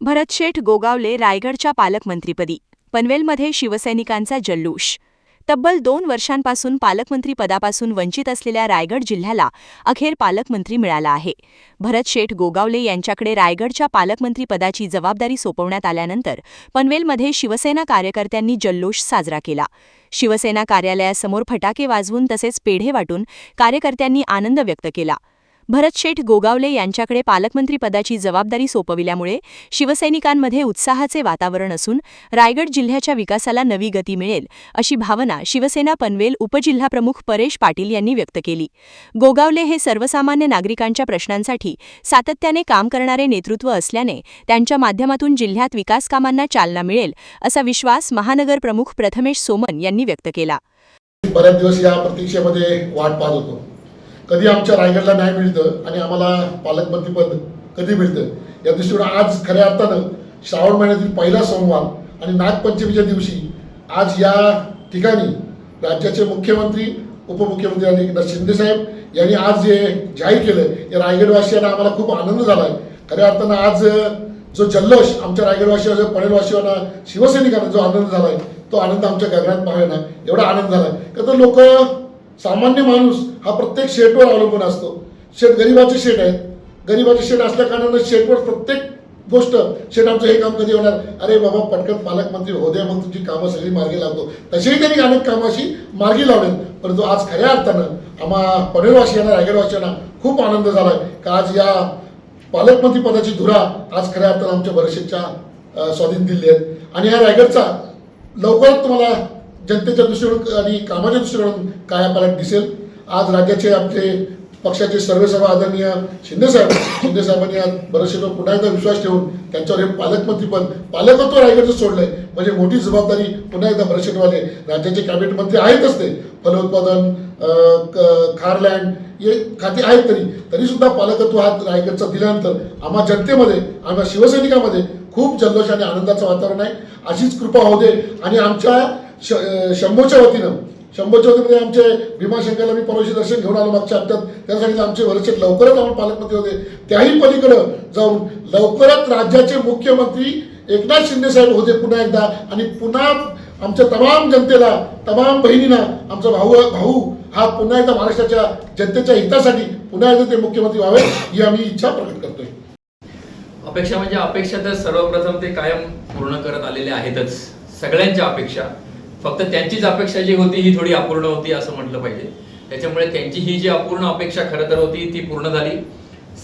भरतशेठ गोगावले रायगडच्या पालकमंत्रीपदी. पनवेलमध्ये शिवसैनिकांचा जल्लोष. तब्बल 2 वर्षांपासून पालकमंत्रीपदापासून वंचित असलेल्या रायगड जिल्ह्याला अखेर पालकमंत्री मिळाला आहे. भरतशेठ गोगावले यांच्याकडे रायगडच्या पालकमंत्रीपदाची जबाबदारी सोपवण्यात आल्यानंतर पनवेलमध्ये शिवसेना कार्यकर्त्यांनी जल्लोष साजरा केला. शिवसेना कार्यालयासमोर फटाके वाजवून तसेच पेढे वाटून कार्यकर्त्यांनी आनंद व्यक्त केला. भरतशेठ गोगावले यांच्याकडे पालकमंत्रीपदाची जबाबदारी सोपविल्यामुळे शिवसैनिकांमध्ये उत्साहाचे वातावरण असून रायगड जिल्ह्याच्या विकासाला नवी गती मिळेल अशी भावना शिवसेना पनवेल उपजिल्हाप्रमुख परेश पाटील यांनी व्यक्त केली. गोगावले हे सर्वसामान्य नागरिकांच्या प्रश्नांसाठी सातत्याने काम करणारे नेतृत्व असल्याने त्यांच्या माध्यमातून जिल्ह्यात विकास कामांना चालना मिळेल असा विश्वास महानगर प्रमुख प्रथमेश सोमन यांनी व्यक्त केला. बरेच दिवस या प्रतीक्षेमध्ये वाट पाहत होतो. कधी आमच्या रायगडला न्याय मिळतं आणि आम्हाला पालकमंत्रीपद कधी मिळतं या दृष्टीने आज खऱ्या अर्थानं श्रावण महिन्यातील पहिला सोमवार आणि नागपंचमीच्या दिवशी आज या ठिकाणी राज्याचे मुख्यमंत्री उपमुख्यमंत्री आणि एकनाथ शिंदे साहेब यांनी आज जे जाहीर केलं या रायगडवासियांना आम्हाला खूप आनंद झाला आहे. खऱ्या अर्थानं आज जो जल्लोष आमच्या रायगडवासियांना पनवेलवासियांना शिवसैनिकांना जो आनंद झाला आहे तो आनंद आमच्या गगनात पाहायला एवढा आनंद झाला आहे. का तर लोक सामान्य माणूस हा प्रत्येक शेटवर अवलंबून असतो. शेट गरिबाचे शेट आहेत. गरिबाचे शेट असल्या कारणानं शेटवर प्रत्येक गोष्ट शेट आमचं हे काम कधी होणार, अरे बाबा पटकन पालकमंत्री हो दे मग तुमची कामं सगळी मार्गी लावतो. तसेही त्यांनी अनेक कामं अशी मार्गी लावलेत. परंतु आज खऱ्या अर्थानं आम्हा पनवेलवासियांना रायगडवासियांना खूप आनंद झाला आहे का आज या पालकमंत्री पदाची धुरा आज खऱ्या अर्थानं आमच्या भरतशेठच्या स्वाधीन दिली आहेत. आणि ह्या रायगडचा लवकरच तुम्हाला जनतेच्या दृष्टीकडून आणि कामाच्या दृष्टीकडून कायापालट दिसेल. आज राज्याचे आमचे पक्षाचे सर्वेसर्वा आदरणीय शिंदेसाहेबांनी आज भरतशेठवर पुन्हा एकदा विश्वास ठेवून त्यांच्यावर हे पालकमंत्रीपद पालकत्व रायगडचं सोडलंय म्हणजे मोठी जबाबदारी पुन्हा एकदा भरतशेठवाले राज्याचे कॅबिनेट मंत्री आहेतच. ते फलोत्पादन खारलँड हे खाते आहेत तरी सुद्धा पालकत्व हा रायगडचा दिल्यानंतर आम्हा जनतेमध्ये आम्हा शिवसैनिकांमध्ये खूप जल्लोष आणि आनंदाचं वातावरण आहे. अशीच कृपा होऊ दे. आणि आमच्या शंभूच्या वतीनं आमचे भीमाशंकरला मी परवाशी दर्शन घेऊन आलो मागच्या हप्त्यात. त्यासाठी आमचे भरतशेठ लवकरच आम्हाला पालकमंत्री होते. त्याही पलीकडं जाऊन लवकरच राज्याचे मुख्यमंत्री एकनाथ शिंदे साहेब होते पुन्हा एकदा. आणि पुन्हा आमच्या तमाम जनतेला तमाम बहिणींना आमचा भाऊ हा पुन्हा एकदा महाराष्ट्राच्या जनतेच्या हितासाठी पुन्हा एकदा ते मुख्यमंत्री व्हावे ही आम्ही इच्छा प्रकट करतोय. अपेक्षा म्हणजे अपेक्षा तर सर्वप्रथम ते कायम पूर्ण करत आलेले आहेतच. सगळ्यांच्या अपेक्षा, फक्त त्यांचीच अपेक्षा जी होती ही थोडी अपूर्ण होती असं म्हटलं पाहिजे. त्याच्यामुळे त्यांची ही जी अपूर्ण अपेक्षा खरं तर होती ती पूर्ण झाली.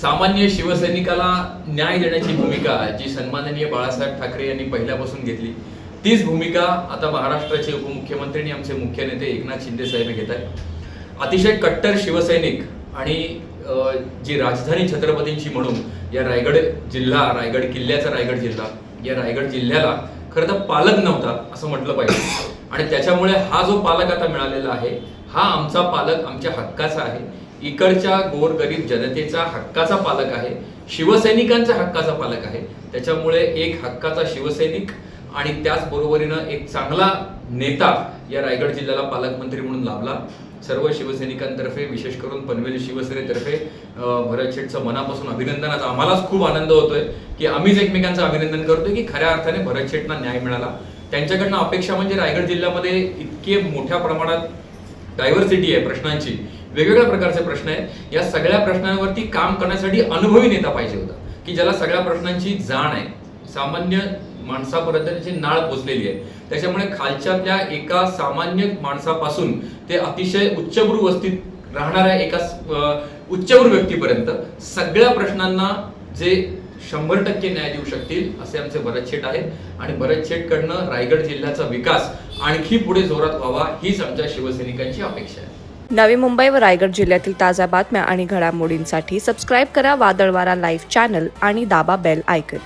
सामान्य शिवसैनिकाला न्याय देण्याची भूमिका जी सन्माननीय बाळासाहेब ठाकरे यांनी पहिल्यापासून घेतली तीच भूमिका आता महाराष्ट्राचे उपमुख्यमंत्री आणि आमचे मुख्य नेते एकनाथ शिंदे साहेब घेत आहेत. अतिशय कट्टर शिवसैनिक आणि जी राजधानी छत्रपतींची म्हणून या रायगड किल्ल्याचा रायगड जिल्हा या रायगड जिल्ह्याला खरं तर पालक नव्हता असं म्हटलं पाहिजे. आणि त्याच्यामुळे हा जो पालक आता मिळालेला आहे हा आमचा पालक आमच्या हक्काचा आहे. इकडच्या गोरगरीब जनतेचा हक्काचा पालक आहे. शिवसैनिकांचा हक्काचा पालक आहे. त्याच्यामुळे एक हक्काचा शिवसैनिक आणि त्याचबरोबरीनं एक चांगला नेता या रायगड जिल्ह्याला पालकमंत्री म्हणून लाभला. सर्व शिवसैनिकांतर्फे विशेष करून पनवेल शिवसेनेतर्फे भरतशेठचं मनापासून अभिनंदन. आज आम्हालाच खूप आनंद होतोय की आम्हीच एकमेकांचं अभिनंदन करतोय की खऱ्या अर्थाने भरतशेठना न्याय मिळाला. त्यांच्याकडनं अपेक्षा म्हणजे रायगड जिल्ह्यामध्ये इतके मोठ्या प्रमाणात डायव्हर्सिटी आहे प्रश्नांची, वेगवेगळ्या प्रकारचे प्रश्न आहेत. या सगळ्या प्रश्नांवरती काम करण्यासाठी अनुभवी नेता पाहिजे होता की ज्याला सगळ्या प्रश्नांची जाण आहे. सामान्य माणसापर्यंत त्याची नाळ पोचलेली आहे. त्याच्यामुळे खालच्यातल्या एका सामान्य माणसापासून ते अतिशय उच्चभ्रू वस्तीत राहणाऱ्या एका उच्चभ्रू व्यक्तीपर्यंत सगळ्या प्रश्नांना जे 100% न्याय देऊ शकतील असे आमचे भरतशेठ आहेत. आणि भरतशेठकडनं रायगड जिल्ह्याचा विकास आणखी पुढे जोरात व्हावा हीच आमच्या शिवसैनिकांची अपेक्षा आहे. नवी मुंबई व रायगड जिल्ह्यातील ताज्या बातम्या आणि घडामोडींसाठी सबस्क्राईब करा वादळवारा लाईव्ह चॅनल आणि दाबा बेल आयकॉन.